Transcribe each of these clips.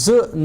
2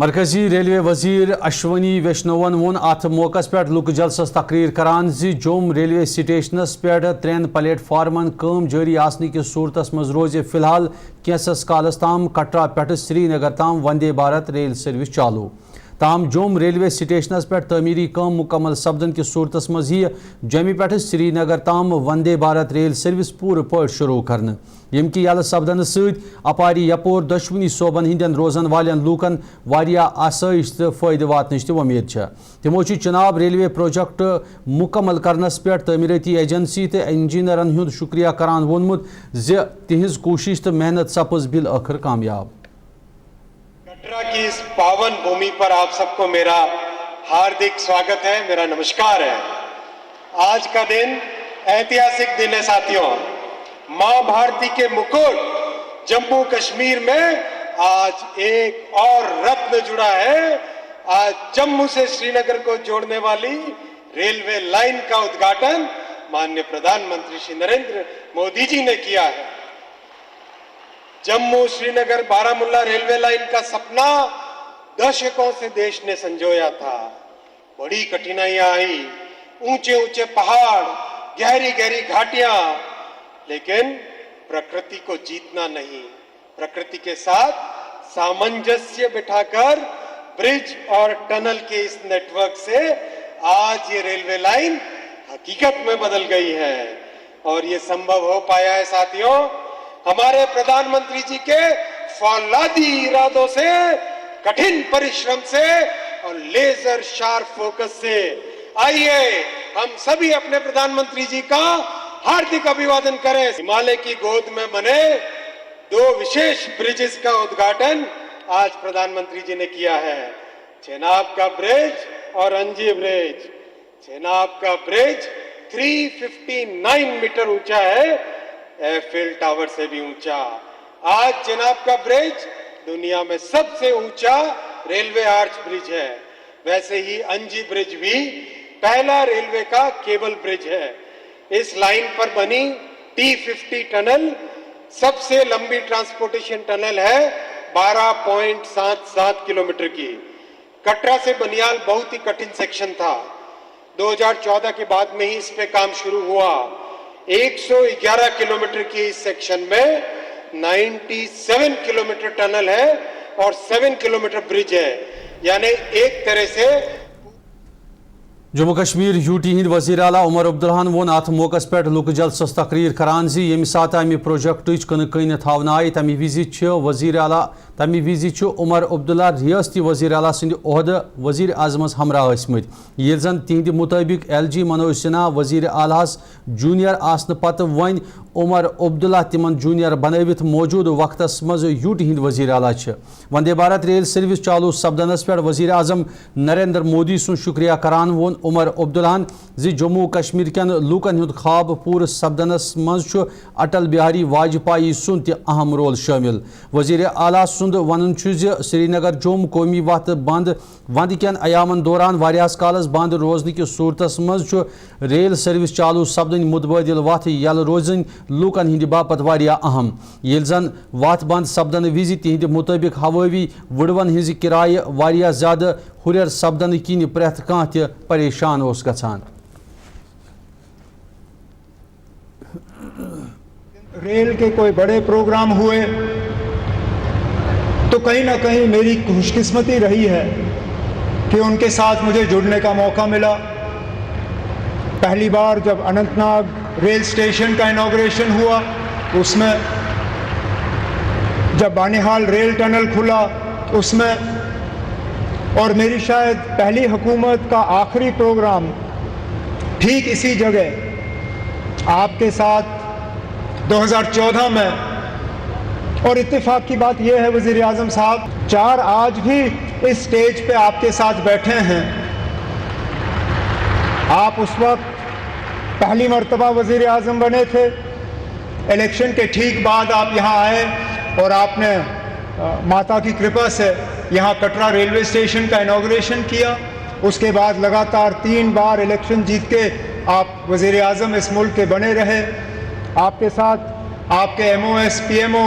مرکزی ریلوے وزیر اشونی ویشنوون وون ات موقع پہ لک جلسس تقریر کران جوم ریلوے سٹیشنس پہ 3 پلیٹ فارمن کام جاری آسن کس صورتس مز روز فی الحال کینسس کالس تام کٹرا پہ سری نگر تام وندے بھارت ریل سروس چالو تاہم جوم ریلوے سٹیشنس پہ تعمیری کام مکمل سپدن کس صورتس مز جمی پہ سری نگر تام وندے بھارت ریل سروس پور پہ شروع کرنے یم کی یل سپدن اپاری یپور دشونی صوبن ہندین روزن والن لوکن واریاہ آسائش تو فائدہ واتنچ تہ امید تمو چناب ریلوے پروجیکٹ مکمل کرنس پہ تعمیراتی ایجنسی تو انجینئرن ہند شکریہ کران وونمت تہذ کوشش تو محنت سپز بالآخر کامیاب. کٹرا کی اس پاون بھومی پر آپ سب کو میرا ہاردک سواگت ہے, میرا نمسکار ہے. آج کا دن ایتہاسک دن ہے ساتھیوں. ماں بھارتی کے مکٹ جموں کشمیر میں آج ایک اور رتن جڑا ہے. آج جموں سے سری نگر کو جوڑنے والی ریلوے لائن کا ادگھاٹن مانیہ پردھان منتری شری نریندر مودی جی نے کیا ہے. جموں سری نگر بارہمولہ ریلوے لائن کا سپنا دشکوں سے دیش نے سنجویا تھا. بڑی کٹھنائیاں آئی, اونچے اونچے پہاڑ, گہری گہری گھاٹیاں, لیکن پرکرتی کو جیتنا نہیں, پرکرتی کے ساتھ سامنجسیہ بٹھا کر برج اور ٹنل کے اس نیٹ ورک سے آج یہ ریلوے لائن حقیقت میں بدل گئی ہے. اور یہ سمبھو ہو پایا ہے ساتھیوں ہمارے پردھان منتری جی کے فولادی ارادوں سے, کٹھن پریشرم سے اور لیزر شارپ فوکس سے. آئیے ہم سبھی اپنے پردھان منتری جی کا ہاردک ابھیوادن کریں. ہمالیہ کی گود میں بنے 2 وشیش برجز کا ادگھاٹن آج پردھان منتری جی نے کیا ہے. چناب کا برج اور انجی برج. چناب کا برج 359 میٹر اونچا ہے, ایفل ٹاور سے بھی اونچا. آج چناب کا برج دنیا میں سب سے اونچا ریلوے آرچ برج ہے. ویسے ہی انجی برج بھی پہلا ریلوے کا کیبل برج ہے. اس لائن پر بنی T50 ٹنل سب سے لمبی ٹرانسپورٹیشن ٹنل ہے, 12.77 کلومیٹر کی. کٹرا سے بنیال بہت ہی کٹھن سیکشن تھا. 2014 کے بعد میں ہی اس پہ کام شروع ہوا. 111 کلومیٹر کی اس سیکشن میں 97 کلومیٹر ٹنل ہے اور 7 کلومیٹر برج ہے. یعنی ایک طرح سے جموں کشمیر یو ٹی ہند وزیر اعلیٰ عمر عبداللہ وون ات موقع پہ لک جلسس تقریر کران یم سات امہ پروجیکٹچ کنہ کن تھونہ آئی تمہ وز وزیر اعلیٰ عمر عبداللہ ریاستی وزیر اعلیٰ سند عہدہ وزیر اعظمس ہمراہ ٲسمٕتۍ ییٚلہِ زن تہند مطابق LG منوج سنہا وزیر اعلیٰ جونیئر آسنہ پتہ ون عمر عبداللہ تمن جونیئر بنوت موجود وقتس مز یو ٹی ہند وزیر اعلیٰ. وندے بھارت ریل سروس چالو سپدنس پہ وزیر اعظم نریندر مودی سن شکریہ کران وون عمر عبداللہ جموں کشمیر کین لوکن ہند خواب پور سپدنس مز اٹل بہاری واجپائی سن تہ اہم رول شامل. وزیر اعلیٰ سند ون سری نگر جوم قومی وت بند وند کین ایامن دوران واریاہس کالس بند روزن کس صورتس مز ریل سروس چالو سپدن متبادل وت یل روزن لوکن ہند باپت واریاہ اہم. یل زن وت بند سپدن وز تہند مطابق ہوٲوی وڑون ہز کرایہ واریاہ زیادہ ہریر سپدن کن پریت کان تہ پریشان اوس گژھان. ریل کے کوئی بڑے پروگرام ہوئے تو کہیں نہ کہیں میری خوش قسمتی رہی ہے کہ ان کے ساتھ مجھے جڑنے کا موقع ملا. پہلی بار جب اننت ناگ ریل سٹیشن کا انوگریشن ہوا, اس میں جب بانہال ریل ٹنل کھلا اس میں, اور میری شاید پہلی حکومت کا آخری پروگرام ٹھیک اسی جگہ آپ کے ساتھ 2014 میں. اور اتفاق کی بات یہ ہے وزیر اعظم صاحب, 4 آج بھی اس سٹیج پہ آپ کے ساتھ بیٹھے ہیں. آپ اس وقت پہلی مرتبہ وزیر اعظم بنے تھے. الیکشن کے ٹھیک بعد آپ یہاں آئے اور آپ نے ماتا کی کرپا سے یہاں کٹرا ریلوے اسٹیشن کا انوگریشن کیا. اس کے بعد لگاتار 3 بار الیکشن جیت کے آپ وزیر اعظم اس ملک کے بنے رہے. آپ کے ساتھ آپ کے MOS PMO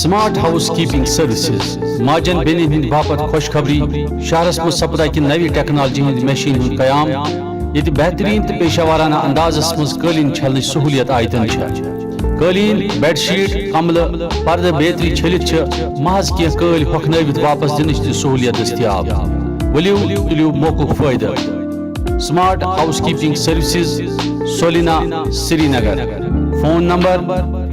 smart housekeeping services ماجن بینن ہند باپت خوشخبری شہرس مز سپدا کہ نوی ٹیکنالوجی ہند مشین ہند قیام یہ بہترین تو پیشہ وارانہ اندازس مز قالین چھلنچ سہولیت آیتن قالین بیڈ شیٹ کملہ پردہ بیتری چھلت محض کی قل ہۄکھنٲوِتھ واپس دنچ تہ سہولیت دستیاب ؤلِو تُلِو موقعُک فٲیدٕ سمارٹ ہاؤس کیپنگ سروسز سولینا سری نگر فون نمبر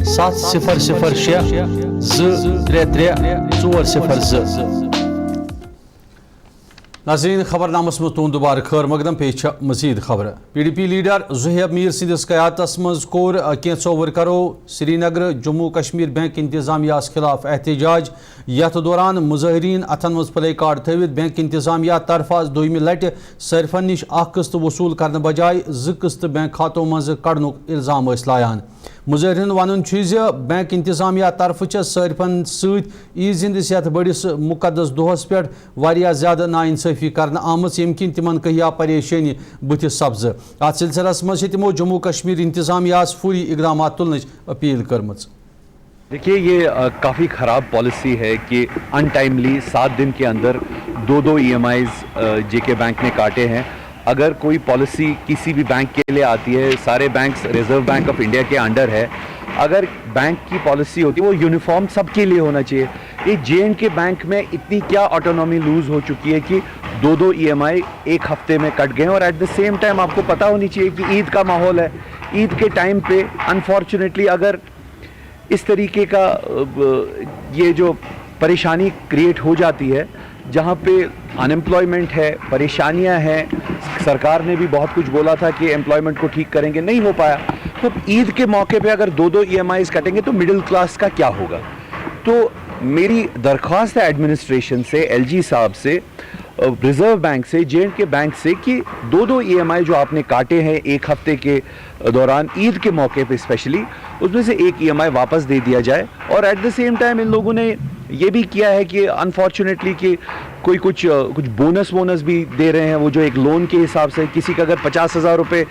7006 233 402 ناظرین خبر نامس مز تہد دوبارہ خیر مقدم پیش مزید خبر P D P leader Zuhaib Mir سندس قیادتس مز کور کینژو ورکرو سری نگر جموں کشمیر بینک انتظامیہ خلاف احتجاج یتھ دوران مظاہرین اتھن مز پلے کارڈ تھوت بینک انتظامیہ طرف دویمہ لٹہ صارفن نش اخ قسط وصول کرنے بجائے 2 قسط بینک کھاتوں مز کڑنک الزام لایان مظاہرین ون بینک انتظامیہ طرف صارفن ست عیز ہندس یتھ بڑس مقدس دہس پہ واریاہ زیادہ ناانصافی کرنے آمت یم کن تمن کہیا پریشانی بتھ سبز ات سلسلس مز تمو جموں کشمیر انتظامیہ فوری اقدامات تلنچ اپیل کرمچ. دیکھیے یہ کافی خراب پالیسی ہے کہ ان ٹائملی 7 دن کے اندر 2 EMIs جے کے بینک نے کاٹے ہیں. اگر کوئی پالیسی کسی بھی بینک کے لیے آتی ہے, سارے banks reserve bank of India کے انڈر ہے, اگر بینک کی پالیسی ہوتی ہے وہ یونیفارم سب کے لیے ہونا چاہیے. یہ JNK بینک میں اتنی کیا آٹونومی لوز ہو چکی ہے کہ 2 EMI ایک ہفتے میں کٹ گئے ہیں. اور ایٹ دا سیم ٹائم آپ کو پتہ ہونی چاہیے کہ عید کا ماحول ہے. عید کے ٹائم پہ انفارچونیٹلی اگر اس طریقے کا یہ جو پریشانی کریٹ ہو جاتی ہے جہاں پہ انمپلائمنٹ ہے, پریشانیاں ہیں, سرکار نے بھی بہت کچھ بولا تھا کہ امپلائمنٹ کو ٹھیک کریں گے, نہیں ہو پایا. تو عید کے موقع پہ اگر 2 EMIs کٹیں گے تو مڈل کلاس کا کیا ہوگا. تو میری درخواست ہے ایڈمنسٹریشن سے, LG صاحب سے, ریزرو بینک سے, JNK بینک سے کہ 2 EMI جو آپ نے کاٹے ہیں ایک ہفتے کے دوران عید کے موقع پہ اسپیشلی, اس میں سے 1 EMI واپس دے دیا جائے. اور ایٹ دا سیم ٹائم ان لوگوں نے یہ بھی کیا ہے کہ انفارچونیٹلی کہ کوئی کچھ بونس بھی دے رہے ہیں, وہ جو ایک لون کے حساب سے کسی کا اگر 50,000 روپے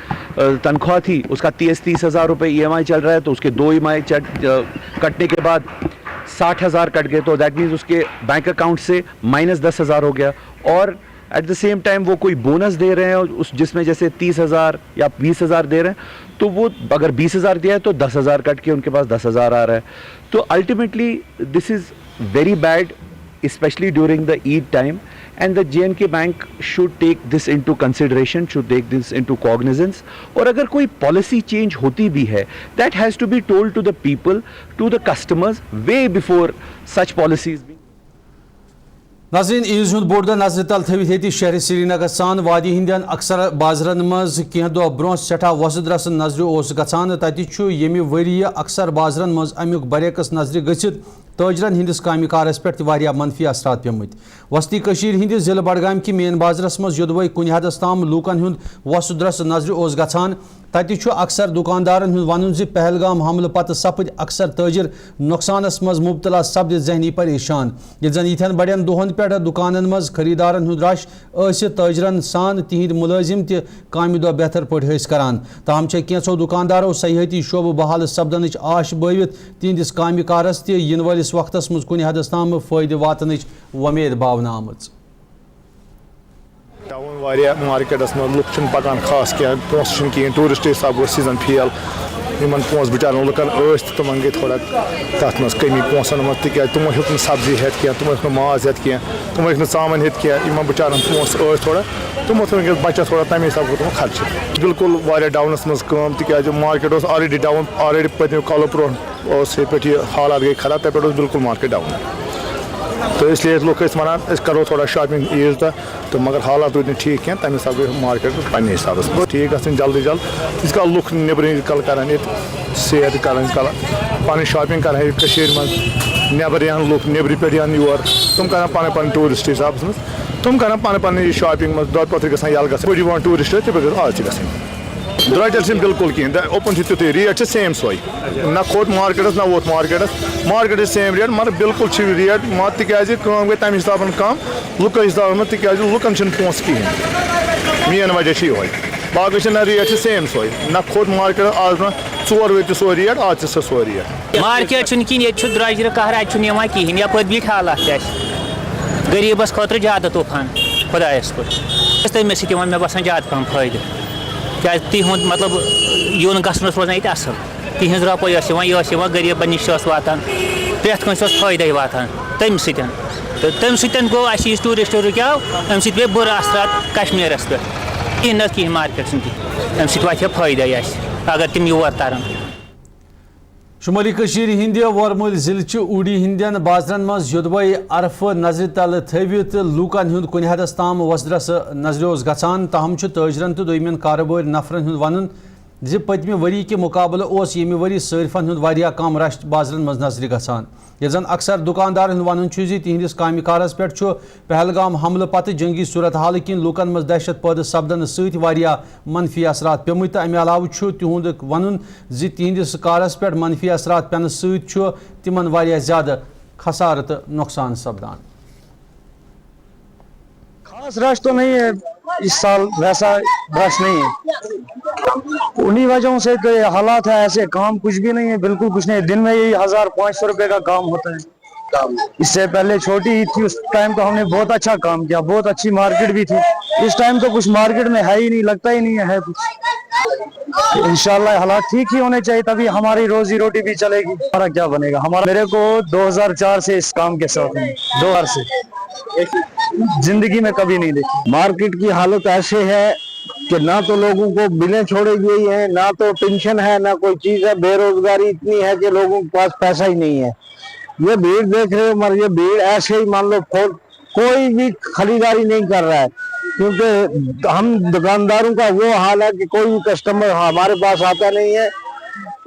تنخواہ تھی, اس کا 30,000 روپے EMI چل رہا ہے, تو اس کے 2 EMI کٹنے کے بعد 60,000 کٹ گئے, تو دیٹ مینس اس کے بینک اکاؤنٹ سے -10,000 ہو گیا. اور ایٹ دا سیم ٹائم وہ کوئی بونس دے رہے ہیں جس میں جیسے 30,000 یا 20,000 دے رہے ہیں, تو وہ اگر 20,000 دیا ہے تو 10,000 کٹ کے ان کے پاس 10,000 آ رہا ہے. تو ultimately this is very bad, especially during the Eid time, and the JNK bank should take this into consideration, should take this into cognizance. اور اگر کوئی policy change ہوتی بھی ہے, that has to be told to the people, to the customers way before such policies being. ناظرین عیز ہند بوڑ دہ نظر تل تھوت یہ شہر سری نگر سان وادی ہندین اکثر بازرن مز کینہ دہ برو سٹھا وسد رس نظر گژھان. تتہ یمہ ؤریہ اکثر بازرن مز امیک بریکس نظر گژھت تاجرن ہندس کامہ کارس پہ واریاہ منفی اثرات پیمت. وسطی کشیر ہندس ضلع بڈگام کہ مین بازرس مز یدوے کنہ حدس تام لوکن ہند وسد رس نظر گژھان. تتہ اکثر دکاندارن ہند ون پہلگام حملہ پتہ سپد اکثر تاجر نقصانس مز مبتلا سپد ذہنی پریشان. یہ زن یتھن بڑین دہن پہ دکانن مز خریدارن ہند رش تاجرن سان تہند ملازم تہ کامہ دہ بہتر پٲٹھۍ کران. تاہم کینژو دکاندارو سیاحتی شعبہ بحال سپدنچ آش بٲوِتھ تہندس کامہ کارس تہ ین وٲلس وقتس مز کنہ حدس تام فٲیدٕ واتنٕچ وۄمید باونہٕ آمٕژ. ڈاؤن واریاہ مارکیٹس منٛز لُکھ چھِنہٕ پکان خاص کینٛہہ, پونٛسہٕ چھِنہٕ کِہیٖنۍ, ٹوٗرِسٹ حساب گوٚو سیٖزن فیل, یِمن پونٛسہٕ بِچارن لُکن ٲسۍ تہٕ تِمن گٔے تھوڑا تتھ منٛز کٔمی پونٛسن منٛز, تِکیازِ تِمو ہیوٚک نہٕ سبزی ہٮ۪تھ کینٛہہ, تِمو ہیوٚک نہٕ ماز ہٮ۪تھ کینٛہہ, تِمو ہیوٚک نہٕ ژامن ہٮ۪تھ کینٛہہ. یِمن بِچارن پونٛسہٕ ٲسۍ تھوڑا, تِمو تھوٚو وٕنکٮ۪س بچت تھوڑا تمے حساب گوٚو تِمو خرچہِ. بالکل واریاہ ڈاونس منٛز کٲم, تِکیازِ مارکیٹ اوس آلریڈی ڈاوُن, آلریڈی پٔتمیو کالو برونٛٹھ اوس ییٚتہِ پٮ۪ٹھ یہِ حالات گٔے خراب, تتہِ پٮ۪ٹھ اوس بالکل مارکیٹ ڈاوُن. تو اس لیے لوگ ٲسۍ ونان أسۍ کرو تھوڑا شاپنگ عیٖز دۄہ, تہٕ مگر حالات روٗدۍ نہٕ ٹھیٖک کینٛہہ, تمہِ حساب گٔے مارکیٹ پننہِ حسابس گوٚو ٹھیٖک گژھٕنۍ جلدی جلد. تیٖتِس کال لُکھ نیٚبرٕ کل کران ییٚتہِ سیر کران پنٕنۍ شاپنگ کران ییٚتہِ کٔشیٖرِ منٛز, نیٚبر یِن لُکھ نیٚبرٕ پٮ۪ٹھ یِن یور, تِم کران پنٕنۍ ٹوٗرِسٹ حسابس منٛز, تِم کران پنٕنۍ یہِ شاپنگ منٛز دۄد پتھرِ گژھان ییٚلہٕ گژھان, بٔڑۍ یِوان ٹوٗرِسٹ تہِ پتہٕ گژھِ آز تہِ گژھٕنۍ. درٛۄجر چھِنہٕ بالکل کِہیٖنۍ, اوپن چھِ تیُتھُے, ریٹ چھِ سیم سۄے, نہ کھوٚت مارکیٹس نہ ووت مارکیٹس, مارکیٹ چھِ سیم ریٹ, مگر بالکل چھِ ریٹ مگر تِکیازِ کٲم گٔے تمہِ حسابن کم لُکن حسابن منٛز, تِکیازِ لُکن چھِنہٕ پونٛسہٕ کِہیٖنۍ, مین وجہ چھِ یِہوے. باقی چھِ نہ ریٹ چھِ سیم سوے نہ کھوٚت مارکیٹ آز برونٛہہ 4 ؤری تہِ سۄ ریٹ آز تہِ سۄ ریٹ مارکیٹ چھُنہٕ کِہیٖنۍ ییٚتہِ چھُ درٛۄجرٕ قہر اَتہِ چھُنہٕ یِوان کِہیٖنۍ یپٲرۍ بیٖٹھۍ حالات چھِ اَسہِ غریٖبَس خٲطرٕ زیادٕ طوٗفان خۄدایَس کُن تٔمۍ سۭتۍ یِوان مےٚ باسان زیادٕ پَہَم فٲیدٕ کیٛازِ تِہُنٛد مطلب یُن گژھُن اوس روزان ییٚتہِ اَصٕل تِہِنٛز رۄپَے ٲس یِوان یہِ ٲس یِوان غریٖبَن نِش ٲس واتان پرٛٮ۪تھ کٲنٛسہِ اوس فٲیدَے واتان تَمہِ سۭتۍ تہٕ تَمہِ سۭتۍ گوٚو اَسہِ یُس ٹوٗرِسٹ رُکیو اَمہِ سۭتۍ پیٚیہِ بُرٕ اثرات کشمیٖرَس پٮ۪ٹھ کِہیٖنۍ نہ کِہیٖنۍ مارکیٹ چھُنہٕ کِہیٖنۍ اَمہِ سۭتۍ واتہِ ہا فٲیدَے اَسہِ اگر تِم یور تَرَن شمالی کشیر ہند ورمل ضلع اوڑی ہندین بازرن مز یودوے عرفہ نظر تل تھوت لوکن ہند کن حدس تام وسدرس نظر گژھان تاہم تاجرن تو دویمین کاروبار نفرن ہند ون پتمہ وری کہ مقابلہ اس یمہ وری صارفن ہند واریاہ کم رش بازرن مز نظر گژھان یہ زن اکثر دکاندار ہند ون تہندس کامہ کارس پہ پہلگام حملہ پتہ جنگی صورتحال کن لوکن مز دہشت پید سپدن ست واریاہ منفی اثرات پیمت تو امہ علاوہ تہد ون تہندس کارس پہ منفی اثرات پینہ ست تمن واریاہ زیادہ خسارہ تو نقصان سپدان خاص رش تو نہیں ہے اس سال ویسا رش نہیں ہے انہی وجہوں سے کہ حالات ہے ایسے کام کچھ بھی نہیں ہے بالکل کچھ نہیں دن میں یہی 1500 روپے کا کام ہوتا ہے اس سے پہلے چھوٹی عید تھی اس ٹائم تو ہم نے بہت اچھا کام کیا بہت اچھی مارکیٹ بھی تھی اس ٹائم تو کچھ مارکیٹ میں ہے ہی نہیں لگتا ہی نہیں ہے کچھ انشاءاللہ حالات ٹھیک ہی ہونے چاہیے تبھی ہماری روزی روٹی بھی چلے گی ہمارا کیا بنے گا ہمارا میرے کو 2004 سے اس کام کے ساتھ ہوں 2000 سے زندگی میں کبھی نہیں دیکھی مارکیٹ کی حالت ایسے ہے کہ نہ تو لوگوں کو بلیں چھوڑی گئی ہیں نہ تو پینشن ہے نہ کوئی چیز ہے بے روزگاری اتنی ہے کہ لوگوں کے پاس پیسہ ہی نہیں ہے یہ بھیڑ دیکھ رہے ہو یہ بھیڑ ایسے ہی مان لو کوئی بھی خریداری نہیں کر رہا ہے کیونکہ ہم دکانداروں کا وہ حال ہے کہ کوئی بھی کسٹمر ہمارے پاس آتا نہیں ہے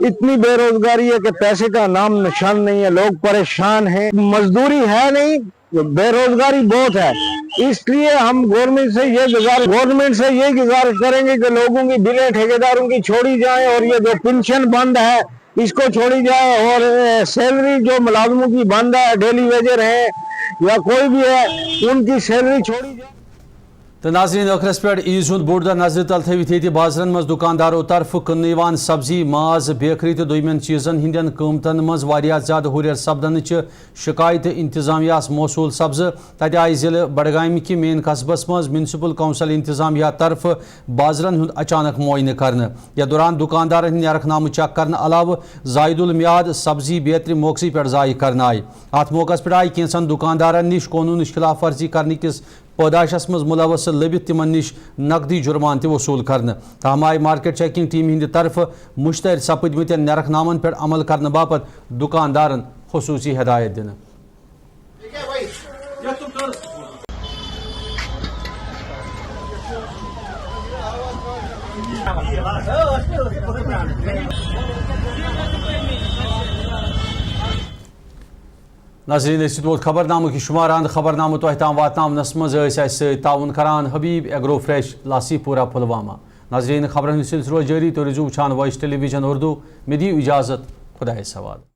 اتنی بے روزگاری ہے کہ پیسے کا نام نشان نہیں ہے لوگ پریشان ہیں مزدوری ہے نہیں بے روزگاری بہت ہے اس لیے ہم گورنمنٹ سے یہ گزارش کریں گے کہ لوگوں کی بلیں ٹھیکیداروں کی چھوڑی جائیں اور یہ جو پنشن بند ہے اس کو چھوڑی جائے اور سیلری جو ملازموں کی بند ہے ڈیلی ویجر ہے یا کوئی بھی ہے ان کی سیلری چھوڑی جائے تو ناظرین ٲخرس پہ عیز ہند بوڑ دہ نظر تل تھوت یہ بازرن مز دکانداروں طرف کٕننہٕ سبزی ماز بیکری تو دویمین چیزن ہندین قیمتن مز واریاہ زیادہ ہُریر سپدن شکایت انتظامیہ موصول سبز تتہ آئی ضلع بڈگامہ کہ مین قصبس مز میونسپل کونسل انتظامیہ طرف بازرن ہند اچانک معائنہ کرنے یا دوران دکاندارن ہند نیرخ نامہ چیک کرنے علاوہ زائد المیاد سبزی بیتر موقعی پہ ضائع کرنے آئی ات موقع پہ آئی کینسن دکاندارن نش قانونچ خلاف ورزی کرنے کس پوداشس مز ملوث لبت تمن نش نقدی جرمان وصول کرنے تاہم آئی مارکیٹ چیکنگ ٹیم ہند طرف مشتہر سپدمت نیرخ نامن پہ عمل کرنے باپت دکاندارن خصوصی ہدایت دن ناظرین ووت خبر نامہ کی شماران خبر نامہ تہ تام واتنس مز تعاون کران حبیب ایگرو فریش لاسی پورہ پلوامہ ناظرین خبرن ہند سلسلہ جاری تو روزو وچھان وائس ٹیلی ویژن اردو میں دیو اجازت خدا حوالہ